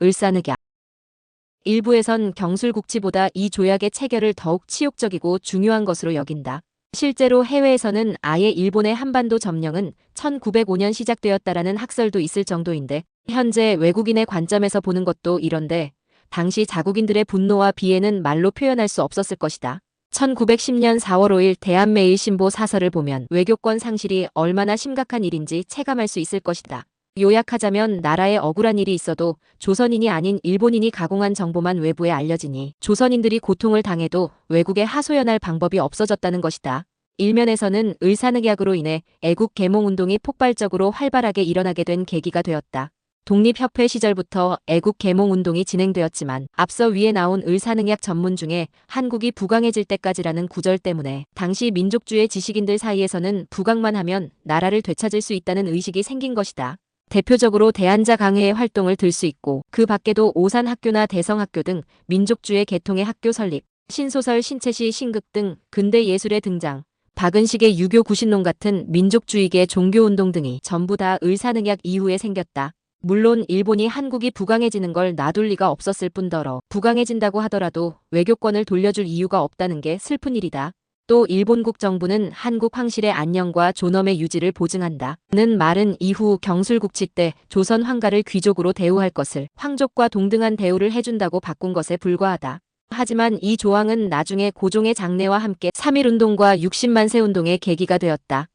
을사늑약. 일부에선 경술국치보다 이 조약의 체결을 더욱 치욕적이고 중요한 것으로 여긴다. 실제로 해외에서는 아예 일본의 한반도 점령은 1905년 시작되었다라는 학설도 있을 정도인데, 현재 외국인의 관점에서 보는 것도 이런데 당시 자국인들의 분노와 비애는 말로 표현할 수 없었을 것이다. 1910년 4월 5일 대한매일신보 사설을 보면 외교권 상실이 얼마나 심각한 일인지 체감할 수 있을 것이다. 요약하자면 나라에 억울한 일이 있어도 조선인이 아닌 일본인이 가공한 정보만 외부에 알려지니 조선인들이 고통을 당해도 외국에 하소연할 방법이 없어졌다는 것이다. 일면에서는 을사늑약으로 인해 애국 계몽운동이 폭발적으로 활발하게 일어나게 된 계기가 되었다. 독립협회 시절부터 애국 계몽운동이 진행되었지만 앞서 위에 나온 을사늑약 전문 중에 한국이 부강해질 때까지라는 구절 때문에 당시 민족주의 지식인들 사이에서는 부강만 하면 나라를 되찾을 수 있다는 의식이 생긴 것이다. 대표적으로 대한자 강회의 활동을 들 수 있고 그 밖에도 오산학교나 대성학교 등 민족주의 계통의 학교 설립, 신소설 신체시 신극 등 근대 예술의 등장, 박은식의 유교 구신론 같은 민족주의계 종교운동 등이 전부 다 을사늑약 이후에 생겼다. 물론 일본이 한국이 부강해지는 걸 놔둘 리가 없었을 뿐더러 부강해진다고 하더라도 외교권을 돌려줄 이유가 없다는 게 슬픈 일이다. 또 일본국 정부는 한국 황실의 안녕과 존엄의 유지를 보증한다. 는 말은 이후 경술국치 때 조선 황가를 귀족으로 대우할 것을 황족과 동등한 대우를 해준다고 바꾼 것에 불과하다. 하지만 이 조항은 나중에 고종의 장례와 함께 3.1운동과 60만세 운동의 계기가 되었다.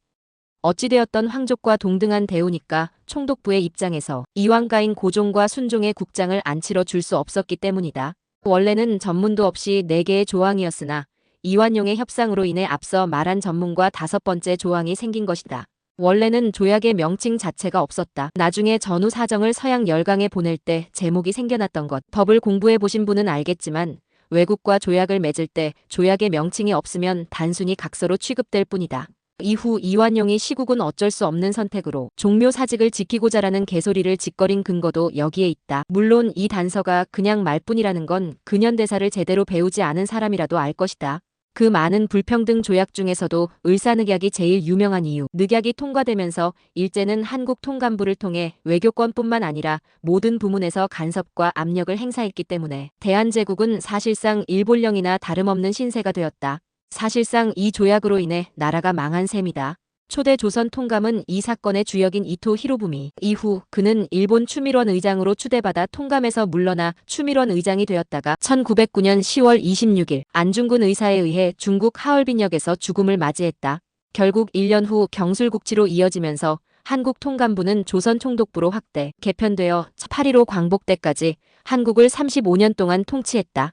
어찌되었던 황족과 동등한 대우니까 총독부의 입장에서 이왕가인 고종과 순종의 국장을 안 치러줄 수 없었기 때문이다. 원래는 전문도 없이 4개의 조항이었으나 이완용의 협상으로 인해 앞서 말한 전문과 5번째 조항이 생긴 것이다. 원래는 조약의 명칭 자체가 없었다. 나중에 전후 사정을 서양 열강에 보낼 때 제목이 생겨났던 것. 법을 공부해 보신 분은 알겠지만 외국과 조약을 맺을 때 조약의 명칭이 없으면 단순히 각서로 취급될 뿐이다. 이후 이완용이 시국은 어쩔 수 없는 선택으로 종묘 사직을 지키고자라는 개소리를 짓거린 근거도 여기에 있다. 물론 이 단서가 그냥 말뿐이라는 건 근현대사를 제대로 배우지 않은 사람이라도 알 것이다. 그 많은 불평등 조약 중에서도 을사늑약이 제일 유명한 이유. 늑약이 통과되면서 일제는 한국 통감부를 통해 외교권뿐만 아니라 모든 부문에서 간섭과 압력을 행사했기 때문에 대한제국은 사실상 일본령이나 다름없는 신세가 되었다. 사실상 이 조약으로 인해 나라가 망한 셈이다. 초대 조선 통감은 이 사건의 주역인 이토 히로부미. 이후 그는 일본 추밀원 의장으로 추대받아 통감에서 물러나 추밀원 의장이 되었다가 1909년 10월 26일 안중근 의사에 의해 중국 하얼빈역에서 죽음을 맞이했다. 결국 1년 후 경술국치로 이어지면서 한국 통감부는 조선 총독부로 확대, 개편되어 8.15 광복 때까지 한국을 35년 동안 통치했다.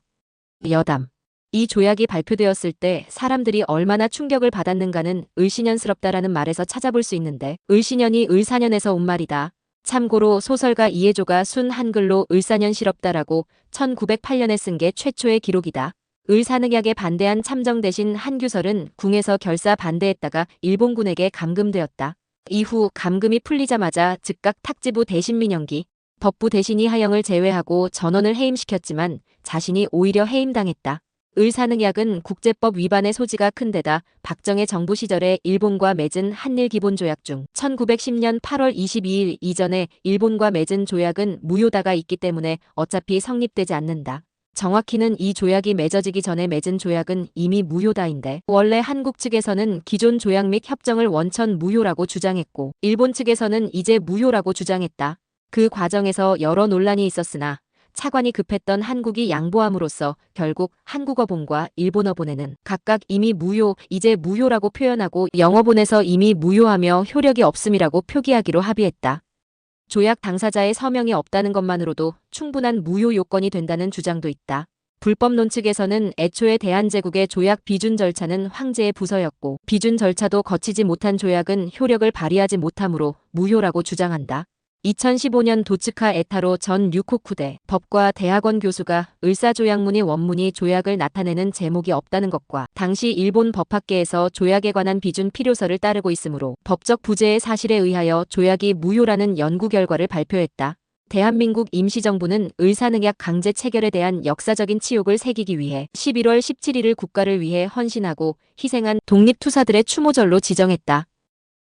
여담. 이 조약이 발표되었을 때 사람들이 얼마나 충격을 받았는가는 을신년스럽다라는 말에서 찾아볼 수 있는데 을신년이 을사년에서 온 말이다. 참고로 소설가 이해조가 순 한글로 을사년시럽다라고 1908년에 쓴 게 최초의 기록이다. 을사늑약에 반대한 참정 대신 한규설은 궁에서 결사 반대했다가 일본군에게 감금되었다. 이후 감금이 풀리자마자 즉각 탁지부 대신민영기, 법부 대신이 하영을 제외하고 전원을 해임시켰지만 자신이 오히려 해임당했다. 을사늑약은 국제법 위반의 소지가 큰 데다 박정희 정부 시절에 일본과 맺은 한일기본조약 중 1910년 8월 22일 이전에 일본과 맺은 조약은 무효다가 있기 때문에 어차피 성립되지 않는다. 정확히는 이 조약이 맺어지기 전에 맺은 조약은 이미 무효다인데 원래 한국 측에서는 기존 조약 및 협정을 원천 무효라고 주장했고 일본 측에서는 이제 무효라고 주장했다. 그 과정에서 여러 논란이 있었으나 차관이 급했던 한국이 양보함으로써 결국 한국어본과 일본어본에는 각각 이미 무효, 이제 무효라고 표현하고 영어본에서 이미 무효하며 효력이 없음이라고 표기하기로 합의했다. 조약 당사자의 서명이 없다는 것만으로도 충분한 무효 요건이 된다는 주장도 있다. 불법론 측에서는 애초에 대한제국의 조약 비준 절차는 황제의 부서였고 비준 절차도 거치지 못한 조약은 효력을 발휘하지 못하므로 무효라고 주장한다. 2015년 도츠카 에타로 전 류코쿠대 법과 대학원 교수가 을사조약문의 원문이 조약을 나타내는 제목이 없다는 것과 당시 일본 법학계에서 조약에 관한 비준 필요서를 따르고 있으므로 법적 부재의 사실에 의하여 조약이 무효라는 연구 결과를 발표했다. 대한민국 임시정부는 을사늑약 강제 체결에 대한 역사적인 치욕을 새기기 위해 11월 17일을 국가를 위해 헌신하고 희생한 독립투사들의 추모절로 지정했다.